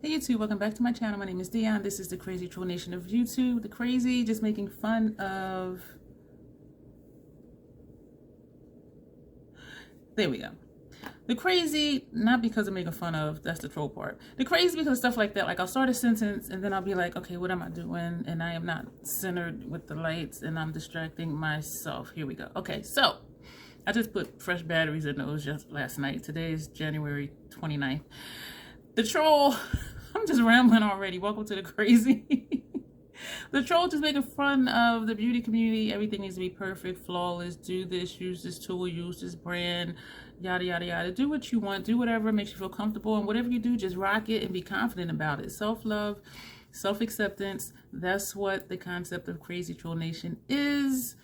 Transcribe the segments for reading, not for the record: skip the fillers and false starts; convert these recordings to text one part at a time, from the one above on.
Hey YouTube, welcome back to my channel. My name is Dion. This is the crazy troll nation of YouTube. The crazy, just making fun of... There we go. The crazy, not because of making fun of, that's the troll part. The crazy because stuff like that, like I'll start a sentence and then I'll be like, okay, what am I doing? And I am not centered with the lights and I'm distracting myself. Here we go. Okay, so I just put fresh batteries in those just last night. Today is January 29th. The troll, I'm just rambling already. Welcome to the crazy. The troll just making fun of the beauty community. Everything needs to be perfect, flawless. Do this, use this tool, use this brand, yada, yada, yada. Do what you want. Do whatever makes you feel comfortable. And whatever you do, just rock it and be confident about it. Self-love, self-acceptance. That's what the concept of Crazy Troll Nation is.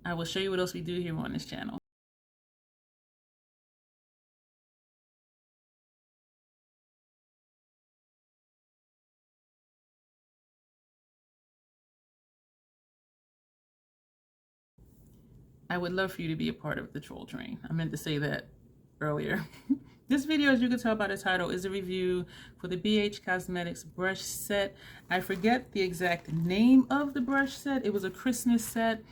I will show you what else we do here on this channel. I would love for you to be a part of the troll train. I meant to say that earlier. This video, as you can tell by the title, is a review for the BH Cosmetics brush set. I forget the exact name of the brush set. It was a Christmas set.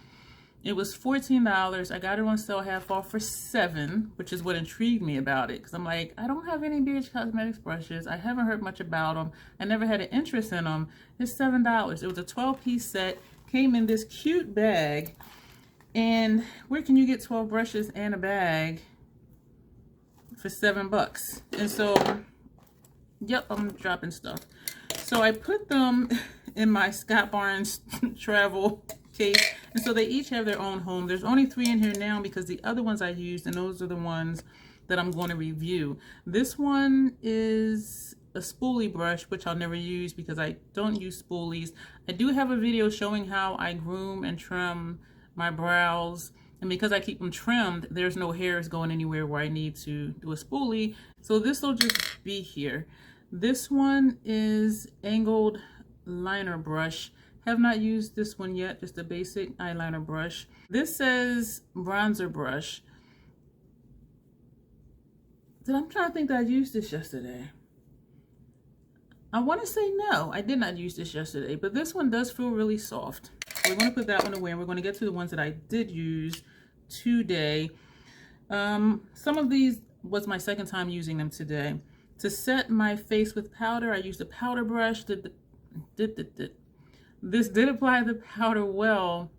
It was $14. I got it on sale half off for $7, which is what intrigued me about it. Because I'm like, I don't have any BH Cosmetics brushes. I haven't heard much about them. I never had an interest in them. It's $7. It was a 12-piece set. Came in this cute bag. And where can you get 12 brushes and a bag for $7? And so, yep, I'm dropping stuff. So I put them in my Scott Barnes travel case. And so they each have their own home. There's only 3 in here now because the other ones I used, and those are the ones that I'm going to review. This one is a spoolie brush, which I'll never use because I don't use spoolies. I do have a video showing how I groom and trim my brows, and because I keep them trimmed, there's no hairs going anywhere where I need to do a spoolie. So this will just be here. This one is angled liner brush. Have not used this one yet, just a basic eyeliner brush. This says bronzer brush. I'm trying to think that I used this yesterday. I want to say no, I did not use this yesterday, but this one does feel really soft. We're going to put that one away, and we're going to get to the ones that I did use today. Some of these was my second time using them today. To set my face with powder, I used a powder brush. This did apply the powder well,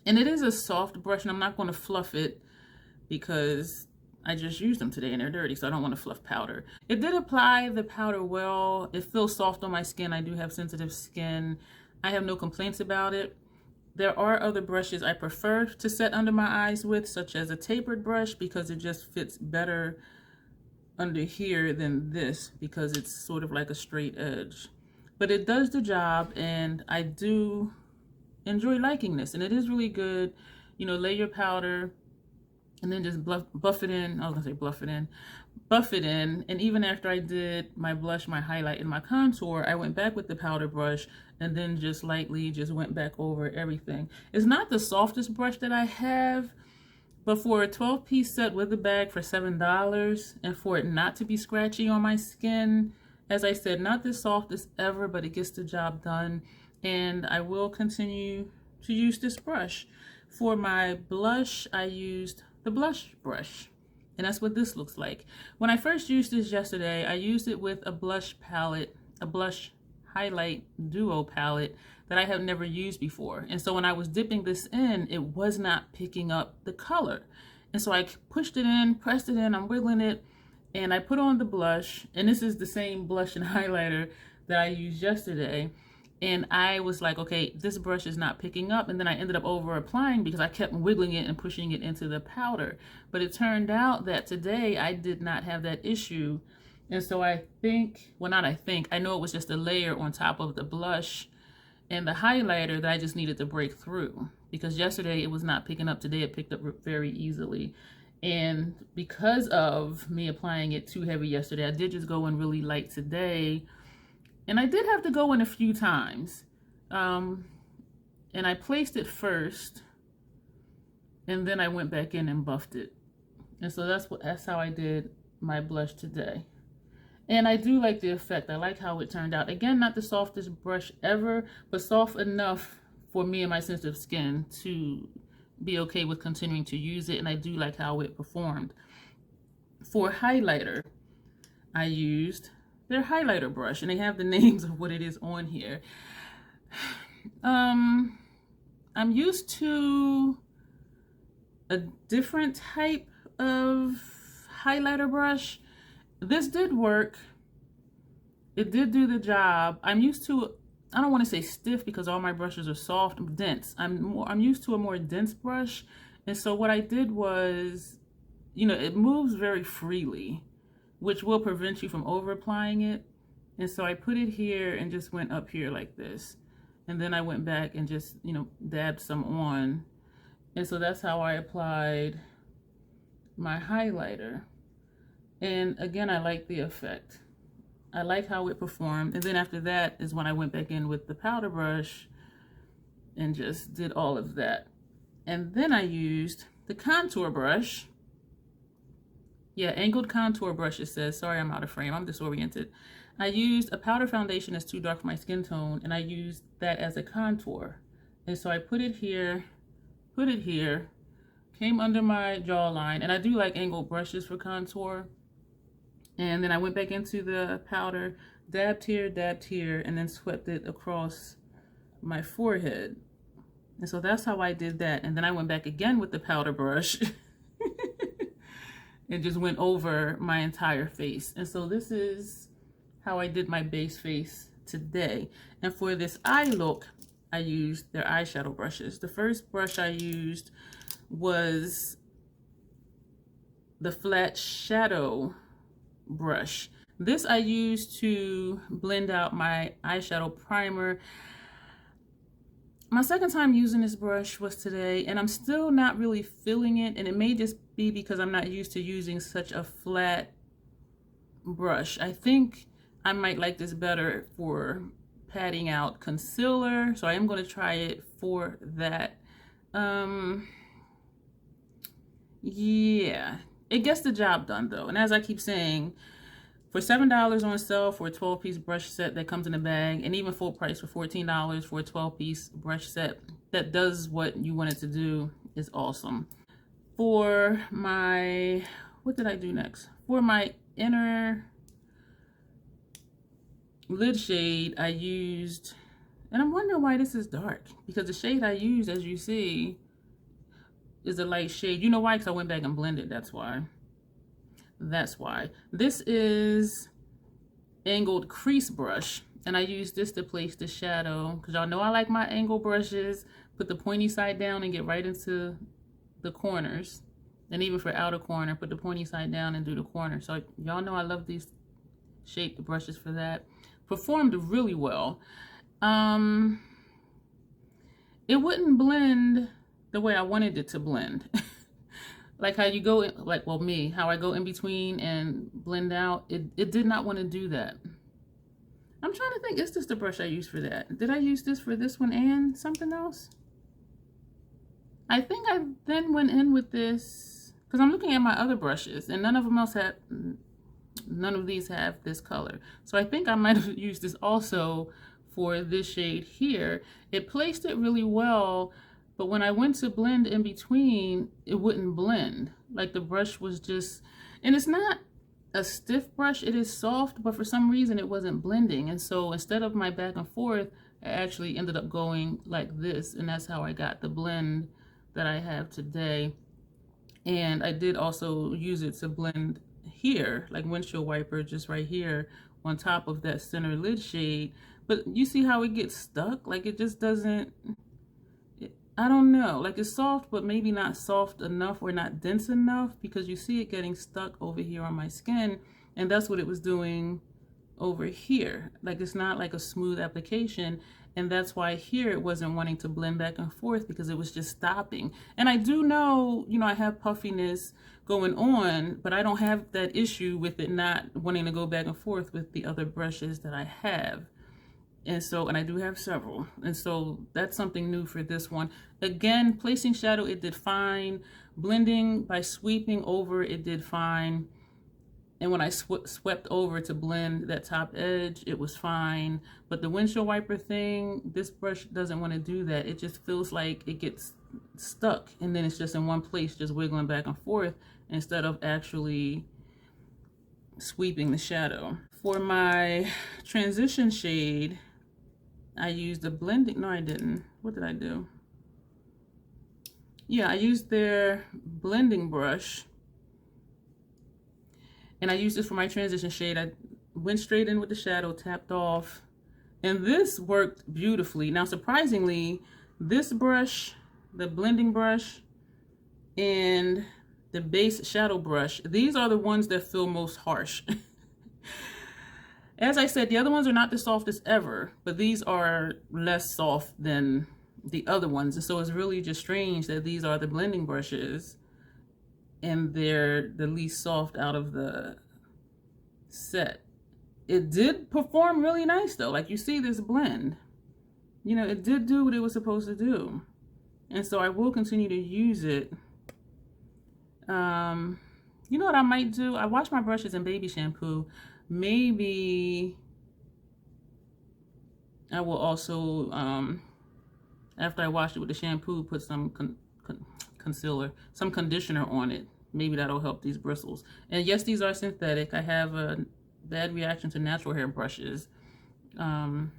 and it is a soft brush, and I'm not going to fluff it because I just used them today and they're dirty, so I don't want to fluff powder. It did apply the powder well. It feels soft on my skin. I do have sensitive skin. I have no complaints about it. There are other brushes I prefer to set under my eyes with, such as a tapered brush, because it just fits better under here than this because it's sort of like a straight edge. But it does the job, and I do enjoy liking this, and it is really good. You know, lay your powder and then just buff it in. I was gonna say buff it in. And even after I did my blush, my highlight, and my contour, I went back with the powder brush and then just lightly just went back over everything. It's not the softest brush that I have, but for a 12-piece set with a bag for $7 and for it not to be scratchy on my skin, as I said, not the softest ever, but it gets the job done. And I will continue to use this brush. For my blush, I used the blush brush, and that's what this looks like. When I first used this yesterday, I used it with a blush palette, a blush highlight duo palette that I have never used before. And so when I was dipping this in, it was not picking up the color. And so I pushed it in, pressed it in, I'm wiggling it, and I put on the blush, and this is the same blush and highlighter that I used yesterday. And I was like, okay, this brush is not picking up. And then I ended up over applying because I kept wiggling it and pushing it into the powder. But it turned out that today I did not have that issue. And so I think, well, not I think, I know it was just a layer on top of the blush and the highlighter that I just needed to break through. Because yesterday it was not picking up. Today it picked up very easily. And because of me applying it too heavy yesterday, I did just go in really light today. And I did have to go in a few times. And I placed it first, and then I went back in and buffed it. And so that's how I did my blush today. And I do like the effect. I like how it turned out. Again, not the softest brush ever, but soft enough for me and my sensitive skin to be okay with continuing to use it. And I do like how it performed. For highlighter, I used their highlighter brush, and they have the names of what it is on here. I'm used to a different type of highlighter brush. This did work. It did do the job. I'm used to, I don't want to say stiff because all my brushes are soft, dense. I'm used to a more dense brush. And so what I did was, you know, it moves very freely, which will prevent you from over applying it. And so I put it here and just went up here like this. And then I went back and just, you know, dabbed some on. And so that's how I applied my highlighter. And again, I like the effect. I like how it performed. And then after that is when I went back in with the powder brush and just did all of that. And then I used the contour brush. Yeah, angled contour brush, it says. Sorry, I'm out of frame. I'm disoriented. I used a powder foundation that's too dark for my skin tone, and I used that as a contour. And so I put it here, came under my jawline, and I do like angled brushes for contour. And then I went back into the powder, dabbed here, and then swept it across my forehead. And so that's how I did that. And then I went back again with the powder brush and just went over my entire face. And so this is how I did my base face today. And for this eye look, I used their eyeshadow brushes. The first brush I used was the flat shadow brush. This I used to blend out my eyeshadow primer. My second time using this brush was today, and I'm still not really feeling it, and it may just be because I'm not used to using such a flat brush. I think I might like this better for patting out concealer, so I am going to try it for that. Yeah, it gets the job done though. And as I keep saying, for $7 on sale for a 12-piece brush set that comes in a bag, and even full price for $14 for a 12-piece brush set that does what you want it to do, is awesome. For my, what did I do next? For my inner lid shade, I used, and I'm wondering why this is dark, because the shade I used, as you see, is a light shade. You know why? Because I went back and blended. That's why. That's why. This is angled crease brush, and I use this to place the shadow, because y'all know I like my angle brushes. Put the pointy side down and get right into the corners, and even for outer corner, put the pointy side down and do the corner. So y'all know I love these shaped brushes for that. Performed really well. It wouldn't blend the way I wanted it to blend. Like how you go in, like, well, me, how I go in between and blend out, it did not want to do that. I'm trying to think, is this the brush I used for that? Did I use this for this one and something else? I think I then went in with this, because I'm looking at my other brushes, and none of these have this color. So I think I might have used this also for this shade here. It placed it really well, but when I went to blend in between, it wouldn't blend. Like the brush was just, and it's not a stiff brush, it is soft, but for some reason it wasn't blending. And so instead of my back and forth, I actually ended up going like this, and that's how I got the blend that I have today. And I did also use it to blend here, like windshield wiper, just right here on top of that center lid shade. But you see how it gets stuck? Like it just doesn't, I don't know, like it's soft, but maybe not soft enough or not dense enough, because you see it getting stuck over here on my skin, and that's what it was doing over here. Like it's not like a smooth application, and that's why here it wasn't wanting to blend back and forth, because it was just stopping. And I do know, you know, I have puffiness going on, but I don't have that issue with it not wanting to go back and forth with the other brushes that I have. And so, and I do have several. And so that's something new for this one. Again, placing shadow, it did fine. Blending by sweeping over, it did fine. And when I swept over to blend that top edge, it was fine. But the windshield wiper thing, this brush doesn't want to do that. It just feels like it gets stuck, and then it's just in one place, just wiggling back and forth instead of actually sweeping the shadow. For my transition shade, I used the blending, no I didn't. What did I do? Yeah, I used their blending brush. And I used this for my transition shade. I went straight in with the shadow, tapped off, and this worked beautifully. Now, surprisingly, this brush, the blending brush, and the base shadow brush, these are the ones that feel most harsh. As I said, the other ones are not the softest ever, but these are less soft than the other ones. And so it's really just strange that these are the blending brushes and they're the least soft out of the set. It did perform really nice though. Like, you see this blend, you know, it did do what it was supposed to do. And so I will continue to use it. You know what I might do? I wash my brushes in baby shampoo. Maybe I will also, after I wash it with the shampoo, put some concealer, some conditioner on it. Maybe that'll help these bristles. And yes, these are synthetic. I have a bad reaction to natural hair brushes. But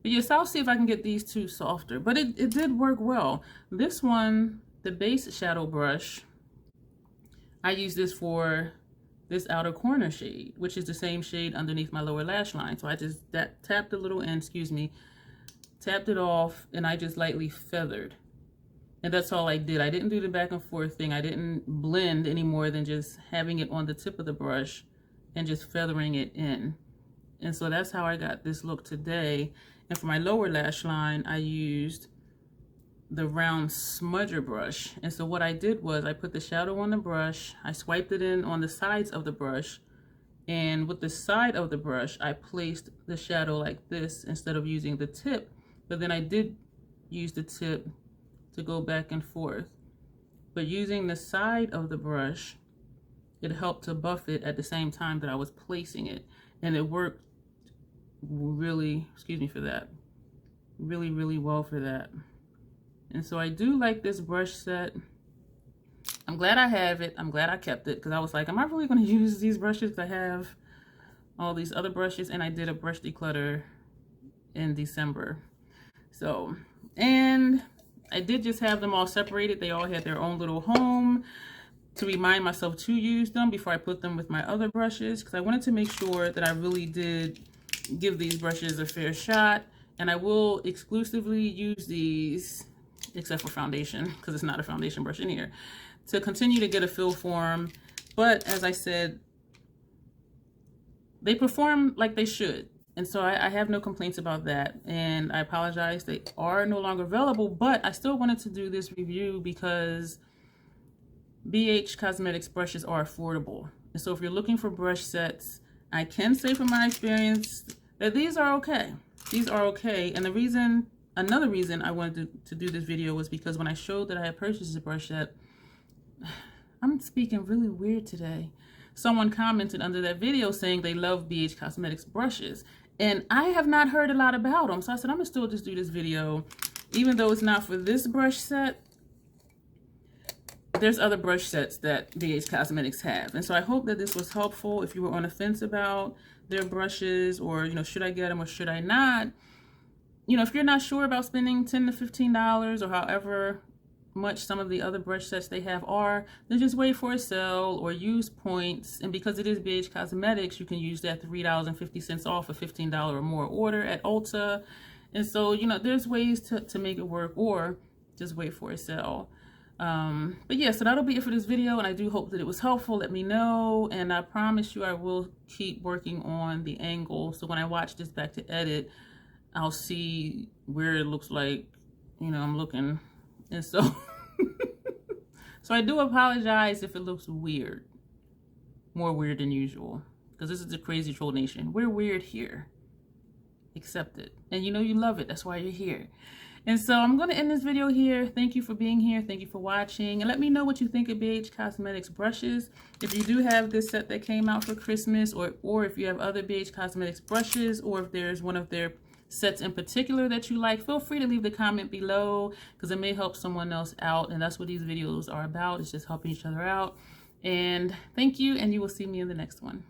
yes, I'll see if I can get these two softer. But it did work well. This one, the base shadow brush, I use this for this outer corner shade, which is the same shade underneath my lower lash line. So I just tapped the little end, tapped it off, and I just lightly feathered. And that's all I did. I didn't do the back and forth thing. I didn't blend any more than just having it on the tip of the brush and just feathering it in. And so that's how I got this look today. And for my lower lash line, I used the round smudger brush. And so what I did was I put the shadow on the brush, I swiped it in on the sides of the brush, and with the side of the brush, I placed the shadow like this instead of using the tip. But then I did use the tip to go back and forth. But using the side of the brush, it helped to buff it at the same time that I was placing it. And it worked really, excuse me for that, really, really well for that. And so I do like this brush set. I'm glad I have it. I'm glad I kept it, because I was like, am I really going to use these brushes? I have all these other brushes, and I did a brush declutter in December. So, and I did just have them all separated. They all had their own little home to remind myself to use them before I put them with my other brushes, because I wanted to make sure that I really did give these brushes a fair shot. And I will exclusively use these, except for foundation, because it's not a foundation brush in here, to continue to get a feel for them. But as I said, they perform like they should. And so I have no complaints about that. And I apologize, they are no longer available, but I still wanted to do this review because BH Cosmetics brushes are affordable. And so if you're looking for brush sets, I can say from my experience that these are okay. These are okay. And the reason, another reason I wanted to do this video was because when I showed that I had purchased a brush set, I'm speaking really weird today. Someone commented under that video saying they love BH Cosmetics brushes. And I have not heard a lot about them. So I said, I'm gonna still just do this video. Even though it's not for this brush set, there's other brush sets that BH Cosmetics have. And so I hope that this was helpful if you were on the fence about their brushes, or, you know, should I get them or should I not? You know, if you're not sure about spending $10 to $15 or however much some of the other brush sets they have are, then just wait for a sale or use points. And because it is BH Cosmetics, you can use that $3.50 off a $15 or more order at Ulta. And so, you know, there's ways to make it work, or just wait for a sale. But yeah, so that'll be it for this video, and I do hope that it was helpful. Let me know, and I promise you I will keep working on the angle, so when I watch this back to edit, I'll see where it looks like, you know, I'm looking. And so so I do apologize if it looks weird, more weird than usual, because this is the Crazy Troll Nation. We're weird here. Accept it. And you know you love it. That's why you're here. And so I'm going to end this video here. Thank you for being here. Thank you for watching. And let me know what you think of BH Cosmetics brushes. If you do have this set that came out for Christmas, or if you have other BH Cosmetics brushes, or if there's one of their sets in particular that you like, feel free to leave the comment below, because it may help someone else out. And that's what these videos are about. It's just helping each other out. And thank you, and you will see me in the next one.